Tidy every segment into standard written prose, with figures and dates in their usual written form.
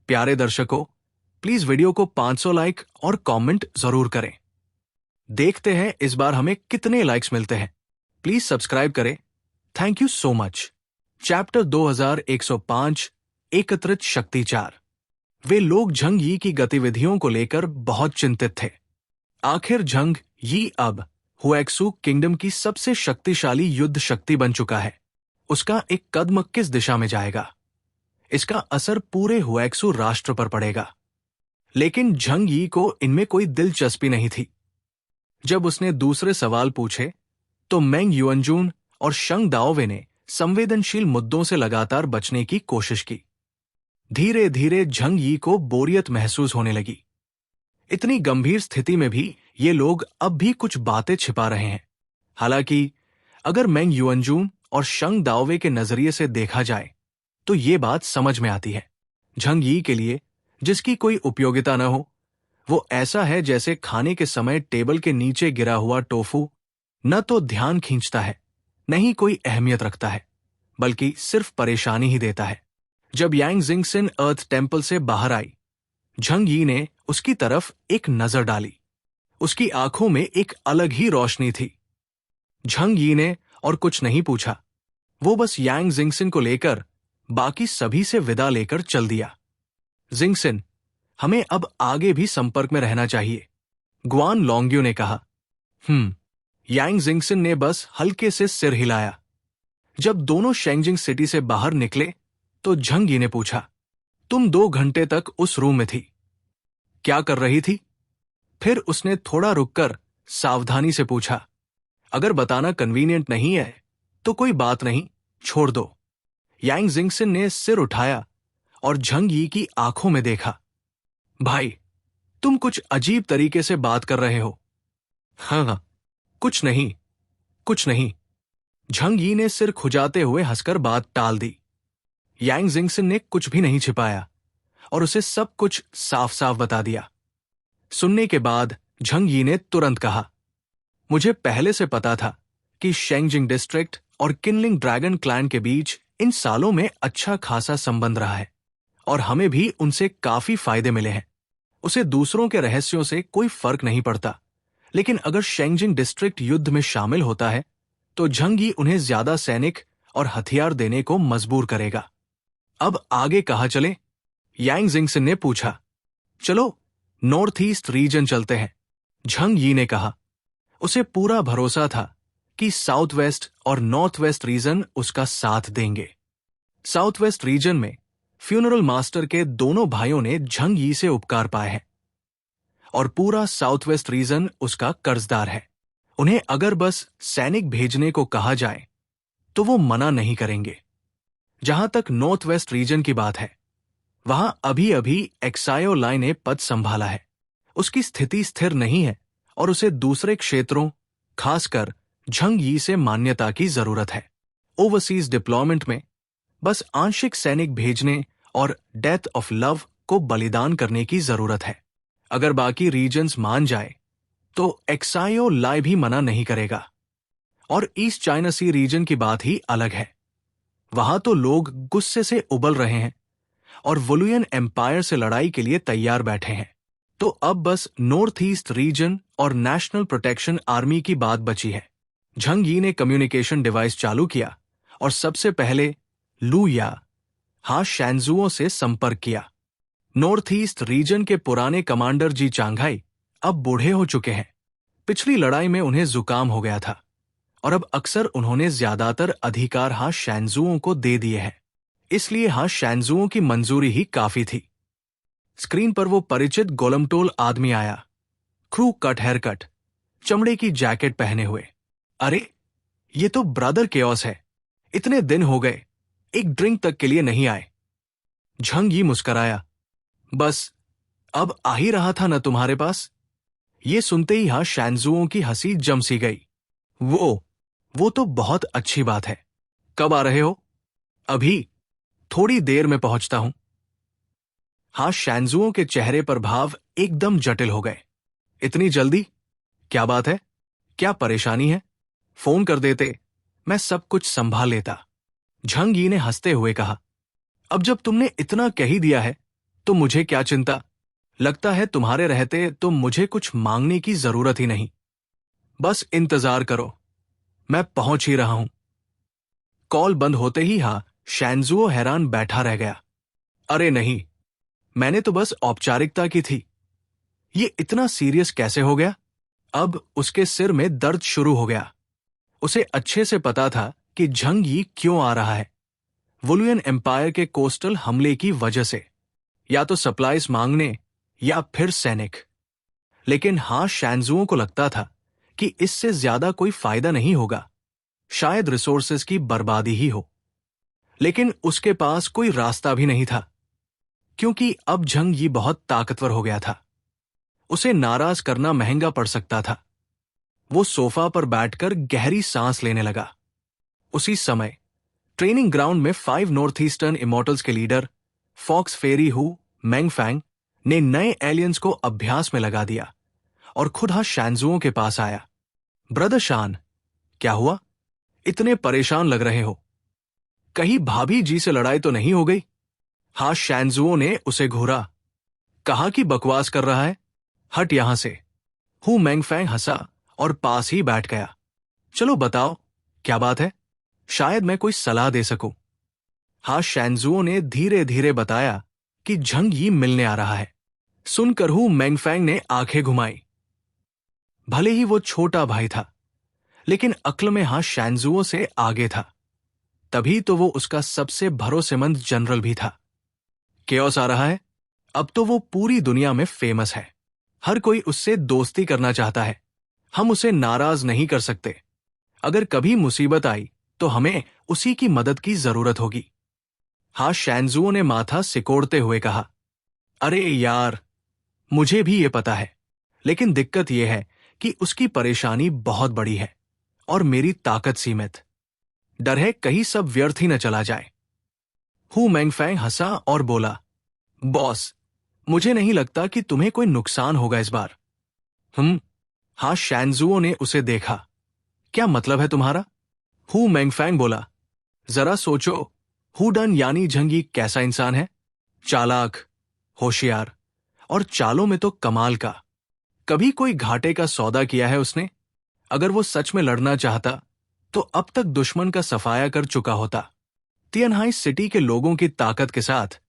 प्यारे दर्शकों, please video को 500 लाइक और कमेंट जरूर करें। देखते हैं इस बार हमें कितने लाइक्स मिलते हैं। प्लीज सब्सक्राइब करें। Thank you so much. Chapter 2105 एकत्रित शक्ति 4। वे लोग झंग यी की गतिविधियों को लेकर बहुत चिंतित थे। आखिर झंग यी अब हुएक्सू किंगडम की सबसे शक्तिशाली युद्ध शक्ति बन चुका है। उसका एक कदम किस दिशा में जाएगा, इसका असर पूरे हुएक्सू राष्ट्र पर पड़ेगा। लेकिन झंग यी को इनमें कोई दिलचस्पी नहीं थी। जब उसने दूसरे सवाल पूछे तो मेंग युअनजून और शंग दाओवे ने संवेदनशील मुद्दों से लगातार बचने की कोशिश की। धीरे धीरे झंग यी को बोरियत महसूस होने लगी। इतनी गंभीर स्थिति में भी ये लोग अब भी कुछ बातें छिपा रहे हैं। हालांकि अगर मेंग युअनजून और शंग दाओवे के नजरिए से देखा जाए तो ये बात समझ में आती है। झंग यी के लिए जिसकी कोई उपयोगिता न हो, वो ऐसा है जैसे खाने के समय टेबल के नीचे गिरा हुआ टोफू, न तो ध्यान खींचता है, न ही कोई अहमियत रखता है, बल्कि सिर्फ परेशानी ही देता है। जब यांग जिंगसिन अर्थ टेम्पल से बाहर आई, झंग यी ने उसकी तरफ एक नजर डाली। उसकी आंखों में एक अलग ही रोशनी थी। झंग यी ने और कुछ नहीं पूछा। वो बस यांग जिंगसिन को लेकर बाकी सभी से विदा लेकर चल दिया। जिंगसिन, हमें अब आगे भी संपर्क में रहना चाहिए, गुआन लोंग्यू ने कहा। यांग जिंगसिन ने बस हल्के से सिर हिलाया। जब दोनों शेंगजिंग सिटी से बाहर निकले तो झंग यी ने पूछा, तुम 2 घंटे तक उस रूम में थी, क्या कर रही थी? फिर उसने थोड़ा रुककर सावधानी से पूछा, अगर बताना कन्वीनियंट नहीं है तो कोई बात नहीं, छोड़ दो। यांग जिंगसिन ने सिर उठाया और झंग यी की आंखों में देखा। भाई, तुम कुछ अजीब तरीके से बात कर रहे हो। हाँ, कुछ नहीं, कुछ नहीं। झंग यी ने सिर खुजाते हुए हंसकर बात टाल दी। यांग जिंगसिन ने कुछ भी नहीं छिपाया और उसे सब कुछ साफ साफ बता दिया। सुनने के बाद झंग यी ने तुरंत कहा, मुझे पहले से पता था कि शेंगजिंग डिस्ट्रिक्ट और किनलिंग ड्रैगन क्लैन के बीच इन सालों में अच्छा खासा संबंध रहा है और हमें भी उनसे काफी फायदे मिले हैं। उसे दूसरों के रहस्यों से कोई फर्क नहीं पड़ता, लेकिन अगर शेंगजिंग डिस्ट्रिक्ट युद्ध में शामिल होता है तो झंग यी उन्हें ज्यादा सैनिक और हथियार देने को मजबूर करेगा। अब आगे कहाँ चले? यांग जिंगसिन ने पूछा। चलो नॉर्थ ईस्ट रीजन चलते हैं, झंग यी ने कहा। उसे पूरा भरोसा था कि साउथ वेस्ट और नॉर्थ वेस्ट रीजन उसका साथ देंगे। साउथ वेस्ट रीजन में फ्यूनरल मास्टर के दोनों भाइयों ने झंग यी से उपकार पाए हैं और पूरा साउथ वेस्ट रीजन उसका कर्जदार है। उन्हें अगर बस सैनिक भेजने को कहा जाए तो वो मना नहीं करेंगे। जहां तक नॉर्थ वेस्ट रीजन की बात है, वहां अभी अभी एक्सायो लाई ने पद संभाला है। उसकी स्थिति स्थिर नहीं है और उसे दूसरे क्षेत्रों, खासकर झंग यी से मान्यता की जरूरत है। ओवरसीज डिप्लॉयमेंट में बस आंशिक सैनिक भेजने और डेथ ऑफ लव को बलिदान करने की जरूरत है। अगर बाकी रीजन्स मान जाए तो एक्सायो लाई भी मना नहीं करेगा। और ईस्ट चाइना सी रीजन की बात ही अलग है। वहां तो लोग गुस्से से उबल रहे हैं और वुलुयन एम्पायर से लड़ाई के लिए तैयार बैठे हैं। तो अब बस नॉर्थ ईस्ट रीजन और नेशनल प्रोटेक्शन आर्मी की बात बची है। झंग यी ने कम्युनिकेशन डिवाइस चालू किया और सबसे पहले लू या शैनजुओं से संपर्क किया। नॉर्थ ईस्ट रीजन के पुराने कमांडर जी चांघाई अब बूढ़े हो चुके हैं। पिछली लड़ाई में उन्हें जुकाम हो गया था और अब अक्सर उन्होंने ज्यादातर अधिकार शैनजुओं को दे दिए हैं। इसलिए शैनजुओं की मंजूरी ही काफी थी। स्क्रीन पर वो परिचित गोलमटोल आदमी आया, क्रू कट हेयर कट, चमड़े की जैकेट पहने हुए। अरे, ये तो ब्रदर केओस है। इतने दिन हो गए, एक ड्रिंक तक के लिए नहीं आए। झंग यी मुस्कराया। बस अब आ ही रहा था न तुम्हारे पास। ये सुनते ही शैनजुओं की हंसी जम सी गई। वो तो बहुत अच्छी बात है। कब आ रहे हो? अभी, थोड़ी देर में पहुंचता हूं। शैनजुओं के चेहरे पर भाव एकदम जटिल हो गए। इतनी जल्दी? क्या बात है? क्या परेशानी है? फोन कर देते, मैं सब कुछ संभाल लेता। झंग यी ने हंसते हुए कहा, अब जब तुमने इतना कह ही दिया है तो मुझे क्या चिंता। लगता है तुम्हारे रहते तो मुझे कुछ मांगने की जरूरत ही नहीं। बस इंतजार करो, मैं पहुंच ही रहा हूं। कॉल बंद होते ही शैंजुओ हैरान बैठा रह गया। अरे नहीं, मैंने तो बस औपचारिकता की थी। ये इतना सीरियस कैसे हो गया? अब उसके सिर में दर्द शुरू हो गया। उसे अच्छे से पता था कि झंग यी क्यों आ रहा है। वुलुयन एम्पायर के कोस्टल हमले की वजह से, या तो सप्लाईज मांगने या फिर सैनिक। लेकिन शैंजुओं को लगता था कि इससे ज्यादा कोई फायदा नहीं होगा, शायद रिसोर्सेज की बर्बादी ही हो। लेकिन उसके पास कोई रास्ता भी नहीं था, क्योंकि अब झंग यी बहुत ताकतवर हो गया था। उसे नाराज करना महंगा पड़ सकता था। वो सोफा पर बैठकर गहरी सांस लेने लगा। उसी समय ट्रेनिंग ग्राउंड में 5 नॉर्थ ईस्टर्न इमोर्टल्स के लीडर फॉक्स फेरी हु मैंगफैंग ने नए एलियंस को अभ्यास में लगा दिया और खुद शैंजुओं के पास आया। ब्रदर शान, क्या हुआ? इतने परेशान लग रहे हो। कहीं भाभी जी से लड़ाई तो नहीं हो गई? शैंजुओं ने उसे घूरा। कहा कि बकवास कर रहा है, हट यहां से। हु मैंगफैंग हंसा और पास ही बैठ गया। चलो बताओ, क्या बात है? शायद मैं कोई सलाह दे सकूं। शैंजुओ ने धीरे धीरे बताया कि झंग यी मिलने आ रहा है। सुनकर हु मैंगफैंग ने आंखें घुमाई। भले ही वो छोटा भाई था, लेकिन अक्ल में शैंजुओ से आगे था। तभी तो वो उसका सबसे भरोसेमंद जनरल भी था। केओस आ रहा है। अब तो वो पूरी दुनिया में फेमस है। हर कोई उससे दोस्ती करना चाहता है। हम उसे नाराज नहीं कर सकते। अगर कभी मुसीबत आई तो हमें उसी की मदद की जरूरत होगी। शैंजुओ ने माथा सिकोड़ते हुए कहा। अरे यार, मुझे भी ये पता है, लेकिन दिक्कत यह है कि उसकी परेशानी बहुत बड़ी है और मेरी ताकत सीमित। डर है कहीं सब व्यर्थ ही न चला जाए। हु मैंगफैंग हंसा और बोला, बॉस, मुझे नहीं लगता कि तुम्हें कोई नुकसान होगा इस बार। शैंजुओ ने उसे देखा। क्या मतलब है तुम्हारा? हु मैंगफैंग बोला, जरा सोचो, हु डन यानी झंग यी कैसा इंसान है? चालाक, होशियार और चालों में तो कमाल का। कभी कोई घाटे का सौदा किया है उसने? अगर वो सच में लड़ना चाहता तो अब तक दुश्मन का सफाया कर चुका होता। तियनहाई सिटी के लोगों की ताकत के साथ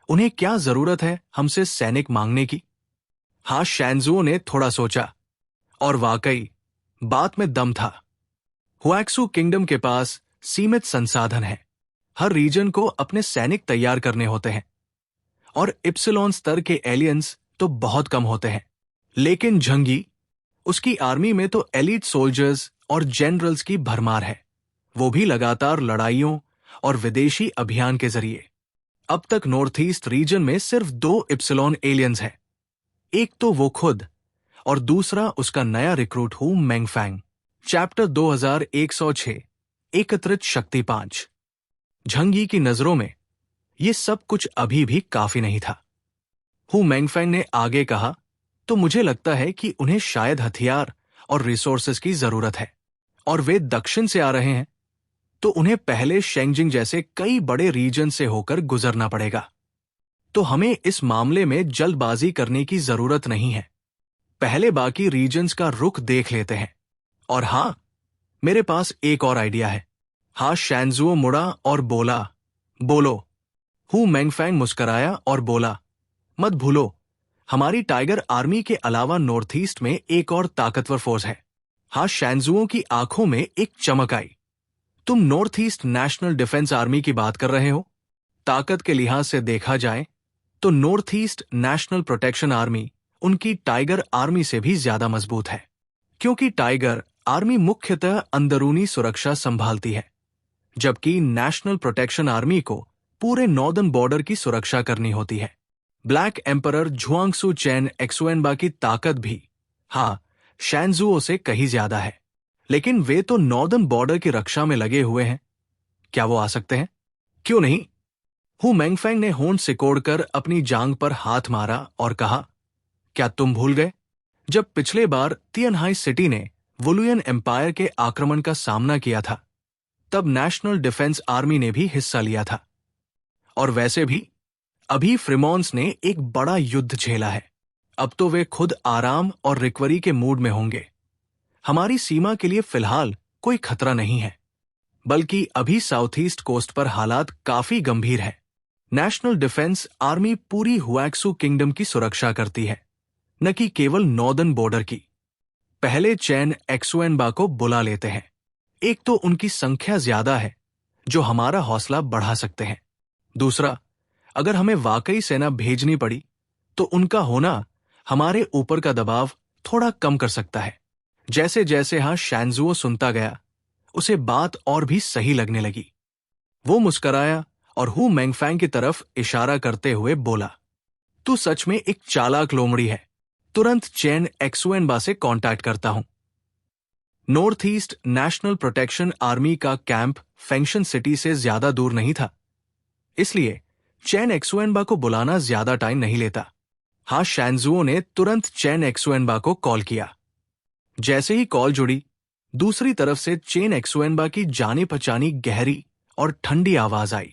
उन्हें क्या जरूरत है हमसे सैनिक मांगने की? शैंजुओ ने थोड़ा सोचा, और वाकई बात में दम था। हुएक्सू किंगडम के पास सीमित संसाधन है। हर रीजन को अपने सैनिक तैयार करने होते हैं, और इप्सिलॉन स्तर के एलियंस तो बहुत कम होते हैं। लेकिन झंग यी, उसकी आर्मी में तो एलीट सोल्जर्स और जनरल्स की भरमार है, वो भी लगातार लड़ाइयों और विदेशी अभियान के जरिए। अब तक नॉर्थ ईस्ट रीजन में सिर्फ 2 इप्सिलॉन एलियंस हैं। एक तो वो खुद, और दूसरा उसका नया रिक्रूट हु मैंगफैंग। चैप्टर 2106 एकत्रित शक्ति 5। झंग यी की नजरों में ये सब कुछ अभी भी काफी नहीं था। हु मैंगफैंग ने आगे कहा, तो मुझे लगता है कि उन्हें शायद हथियार और रिसोर्सेज की जरूरत है, और वे दक्षिण से आ रहे हैं, तो उन्हें पहले शेंगजिंग जैसे कई बड़े रीजन से होकर गुजरना पड़ेगा। तो हमें इस मामले में जल्दबाजी करने की जरूरत नहीं है। पहले बाकी रीजन्स का रुख देख लेते हैं। और मेरे पास एक और आइडिया है। शैंजुओ मुड़ा और बोला, बोलो। हु मैंगफैंग मुस्कराया और बोला, मत भूलो, हमारी टाइगर आर्मी के अलावा नॉर्थ ईस्ट में एक और ताकतवर फोर्स है। शैंजुओं की आंखों में एक चमक आई। तुम north east national defence army की बात कर रहे हो? ताकत के लिहाज से देखा जाए तो north east national protection army उनकी टाइगर आर्मी से भी ज्यादा मजबूत है, क्योंकि टाइगर आर्मी मुख्यतः अंदरूनी सुरक्षा संभालती है, जबकि नेशनल प्रोटेक्शन आर्मी को पूरे नॉर्दर्न बॉर्डर की सुरक्षा करनी होती है। ब्लैक एम्परर झुआंगसू चैन एक्सुएनबा की ताकत भी शैंजुओ से कहीं ज्यादा है, लेकिन वे तो नॉर्दर्न बॉर्डर की रक्षा में लगे हुए हैं। क्या वो आ सकते हैं? क्यों नहीं? हु मैंगफैंग ने होंठ सिकोड़कर अपनी जांग पर हाथ मारा और कहा, क्या तुम भूल गए जब पिछले बार तियनहाई सिटी ने वुलुयन एम्पायर के आक्रमण का सामना किया था, तब नेशनल डिफेंस आर्मी ने भी हिस्सा लिया था। और वैसे भी अभी फ्रीमोंस ने एक बड़ा युद्ध झेला है। अब तो वे खुद आराम और रिकवरी के मूड में होंगे। हमारी सीमा के लिए फिलहाल कोई खतरा नहीं है, बल्कि अभी साउथ ईस्ट कोस्ट पर हालात काफी गंभीर है। नेशनल डिफेंस आर्मी पूरी हुएक्सू किंगडम की सुरक्षा करती है, न कि केवल नॉर्दर्न बॉर्डर की। पहले चैन एक्सुएनबा को बुला लेते हैं। एक तो उनकी संख्या ज्यादा है, जो हमारा हौसला बढ़ा सकते हैं। दूसरा, अगर हमें वाकई सेना भेजनी पड़ी तो उनका होना हमारे ऊपर का दबाव थोड़ा कम कर सकता है। जैसे जैसे शांजुओ सुनता गया, उसे बात और भी सही लगने लगी। वो मुस्कराया और हु मैंगफैंग की तरफ इशारा करते हुए बोला, तू सच में एक चालाक लोमड़ी है। तुरंत चैन एक्सुएनबा से कांटेक्ट करता हूं। North east national protection army का कैंप फेंगशन सिटी से ज्यादा दूर नहीं था, इसलिए चैन एक्सुएनबा को बुलाना ज्यादा टाइम नहीं लेता। शांजुओ ने तुरंत चैन एक्सुएनबा को कॉल किया। जैसे ही कॉल जुड़ी, दूसरी तरफ से चैन एक्सुएनबा की जानी पहचानी गहरी और ठंडी आवाज आई।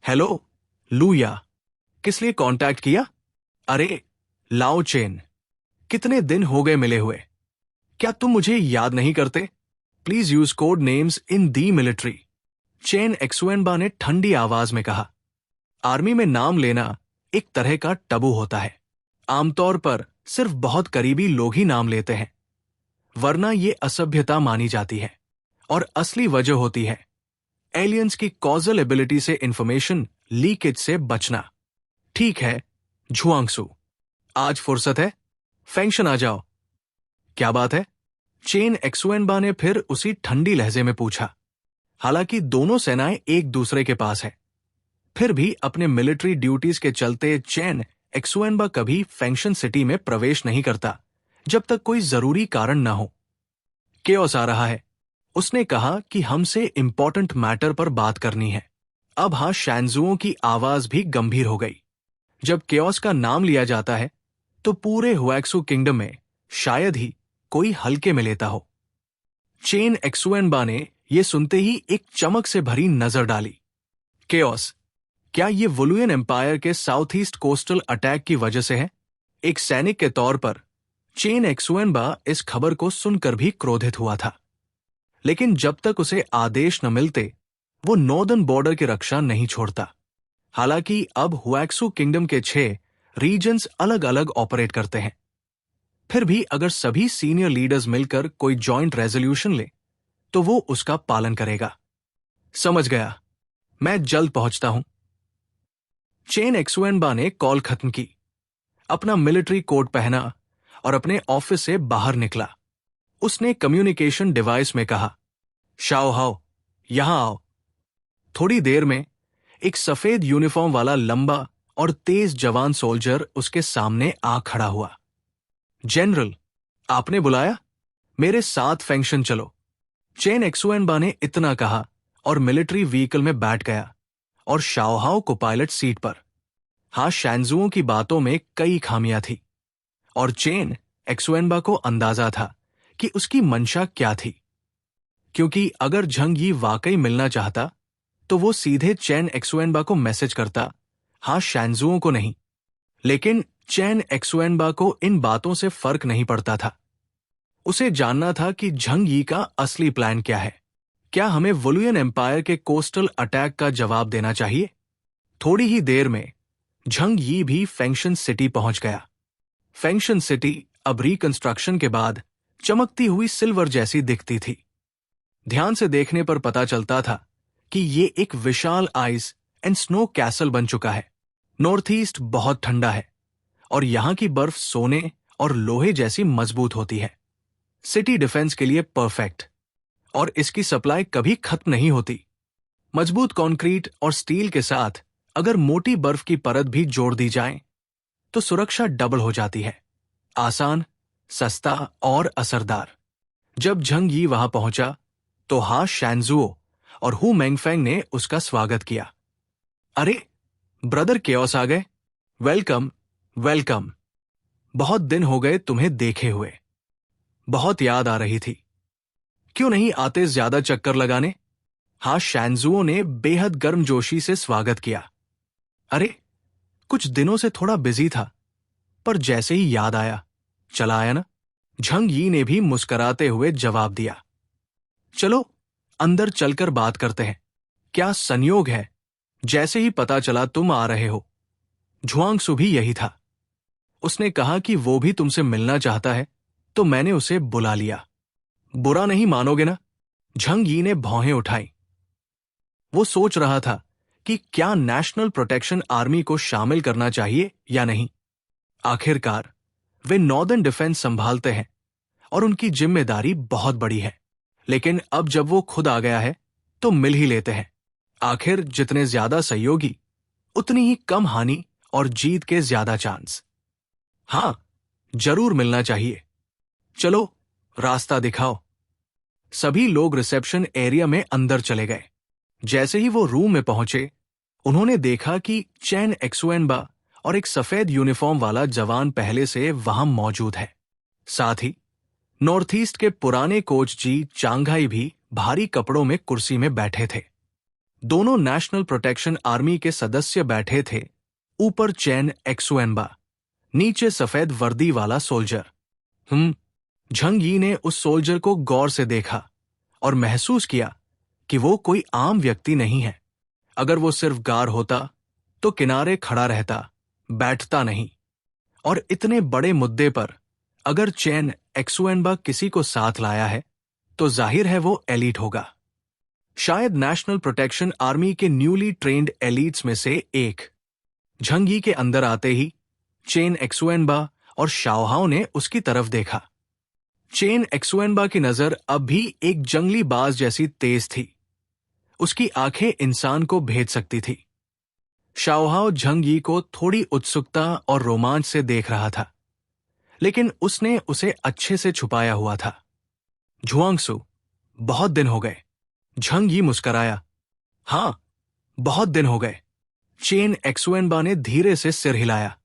हेलो लूया, किस लिए कांटेक्ट किया? अरे लाओ चेन, कितने दिन हो गए मिले हुए। क्या तुम मुझे याद नहीं करते? Please use code names in the military, चैन एक्सुएनबा ने ठंडी आवाज में कहा। आर्मी में नाम लेना एक तरह का टबू होता है। आमतौर पर सिर्फ बहुत करीबी लोग ही नाम लेते हैं, वरना ये असभ्यता मानी जाती है। और असली वजह होती है एलियंस की कॉजल एबिलिटी से इंफॉर्मेशन लीकेज से बचना। ठीक है झुआंगसू, आज फुर्सत है? फेंगशन आ जाओ। क्या बात है? चैन एक्सुएनबा ने फिर उसी ठंडी लहजे में पूछा। हालांकि दोनों सेनाएं एक दूसरे के पास है, फिर भी अपने मिलिट्री ड्यूटीज के चलते चैन एक्सुएनबा कभी फेंगशन सिटी में प्रवेश नहीं करता जब तक कोई जरूरी कारण ना हो। केओस आ रहा है, उसने कहा कि हमसे इंपॉर्टेंट मैटर पर बात करनी है। अब शांजुओं की आवाज भी गंभीर हो गई। जब केओस का नाम लिया जाता है तो पूरे हुएक्सू किंगडम में शायद ही कोई हल्के में लेता हो। चैन एक्सुएनबा ने यह सुनते ही एक चमक से भरी नजर डाली। केओस, क्या ये वुलुयन एम्पायर के साउथ ईस्ट कोस्टल अटैक की वजह से है? एक सैनिक के तौर पर चैन एक्सुएनबा इस खबर को सुनकर भी क्रोधित हुआ था, लेकिन जब तक उसे आदेश न मिलते वो नॉर्दर्न बॉर्डर की रक्षा नहीं छोड़ता। हालांकि अब हुएक्सू किंगडम के 6 रीजन्स अलग अलग ऑपरेट करते हैं। फिर भी अगर सभी सीनियर लीडर्स मिलकर कोई जॉइंट रेजोल्यूशन ले तो वो उसका पालन करेगा। समझ गया, मैं जल्द पहुंचता हूं। चैन एक्सुएनबा ने कॉल खत्म की, अपना मिलिट्री कोट पहना और अपने ऑफिस से बाहर निकला। उसने कम्युनिकेशन डिवाइस में कहा, शाओ हाओ, यहां आओ। थोड़ी देर में एक सफेद यूनिफॉर्म वाला लंबा और तेज जवान सोल्जर उसके सामने आ खड़ा हुआ। जनरल, आपने बुलाया? मेरे साथ फेंगशन चलो। चैन एक्सुएनबा ने इतना कहा और मिलिट्री व्हीकल में बैठ गया और शाओहाओ को पायलट सीट पर। शांजुओं की बातों में कई खामियां थी और चैन एक्सुएनबा को अंदाजा था कि उसकी मंशा क्या थी, क्योंकि अगर झंग यी वाकई मिलना चाहता तो वो सीधे चैन एक्सुएनबा को मैसेज करता, शांजुओं को नहीं। लेकिन चैन एक्सुएनबा को इन बातों से फर्क नहीं पड़ता था। उसे जानना था कि झंग यी का असली प्लान क्या है। क्या हमें वुलुयन एम्पायर के कोस्टल अटैक का जवाब देना चाहिए? थोड़ी ही देर में झंग यी भी फेंगशन सिटी पहुंच गया। फेंगशन सिटी अब रिकंस्ट्रक्शन के बाद चमकती हुई सिल्वर जैसी दिखती थी। ध्यान से देखने पर पता चलता था कि ये एक विशाल आइस एंड स्नो कैसल बन चुका है। नॉर्थ ईस्ट बहुत ठंडा है और यहां की बर्फ सोने और लोहे जैसी मजबूत होती है। सिटी डिफेंस के लिए परफेक्ट, और इसकी सप्लाई कभी खत्म नहीं होती। मजबूत कंक्रीट और स्टील के साथ अगर मोटी बर्फ की परत भी जोड़ दी जाए तो सुरक्षा डबल हो जाती है। आसान, सस्ता और असरदार। जब झंग यी वहां पहुंचा तो शांजुओ और हु मैंगफैंग ने उसका स्वागत किया। अरे ब्रदर केओस आ गए। Welcome welcome. बहुत दिन हो गए तुम्हें देखे हुए। बहुत याद आ रही थी। क्यों नहीं आते ज्यादा चक्कर लगाने? शांजुओ ने बेहद गर्मजोशी से स्वागत किया। अरे कुछ दिनों से थोड़ा बिजी था, पर जैसे ही याद आया, चला आया ना। झंग यी ने भी मुस्कुराते हुए जवाब दिया। चलो अंदर चलकर बात करते हैं। क्या संयोग है, जैसे ही पता चला तुम आ रहे हो। झुआंगसु भी यही था। उसने कहा कि वो भी तुमसे मिलना चाहता है, तो मैंने उसे बुला लिया। बुरा नहीं मानोगे ना? झंग यी ने भौहें उठाई। वो सोच रहा था कि क्या नेशनल प्रोटेक्शन आर्मी को शामिल करना चाहिए या नहीं। आखिरकार वे नॉर्दर्न डिफेंस संभालते हैं और उनकी जिम्मेदारी बहुत बड़ी है। लेकिन अब जब वो खुद आ गया है तो मिल ही लेते हैं। आखिर जितने ज्यादा सहयोगी, उतनी ही कम हानि और जीत के ज्यादा चांस। हां, जरूर मिलना चाहिए। चलो रास्ता दिखाओ। सभी लोग रिसेप्शन एरिया में अंदर चले गए। जैसे ही वो रूम में पहुंचे, उन्होंने देखा कि चैन एक्सुएनबा और एक सफेद यूनिफॉर्म वाला जवान पहले से वहां मौजूद है। साथ ही नॉर्थ ईस्ट के पुराने कोच जी चांगहाई भी भारी कपड़ों में कुर्सी में बैठे थे। दोनों नेशनल प्रोटेक्शन आर्मी के सदस्य बैठे थे। ऊपर चैन एक्सुएनबा, नीचे सफेद वर्दी वाला सोल्जर। झंग यी ने उस सोल्जर को गौर से देखा और महसूस किया कि वो कोई आम व्यक्ति नहीं है। अगर वो सिर्फ गार्ड होता तो किनारे खड़ा रहता, बैठता नहीं। और इतने बड़े मुद्दे पर अगर चैन एक्सुएनबा किसी को साथ लाया है तो जाहिर है वो एलीट होगा। शायद नेशनल प्रोटेक्शन आर्मी के न्यूली ट्रेन्ड एलीट्स में से एक। झंग यी के अंदर आते ही चेन एक्सुएनबा और शाओहाओ ने उसकी तरफ देखा। चेन एक्सुएनबा की नजर अब भी एक जंगली बाज जैसी तेज थी। उसकी आंखें इंसान को भेद सकती थी। शाओहाओ झंग यी को थोड़ी उत्सुकता और रोमांच से देख रहा था, लेकिन उसने उसे अच्छे से छुपाया हुआ था। झुआंगसु, बहुत दिन हो गए। झंग यी मुस्कराया। हां, बहुत दिन हो गए। चेन एक्सुएनबा ने धीरे से सिर हिलाया।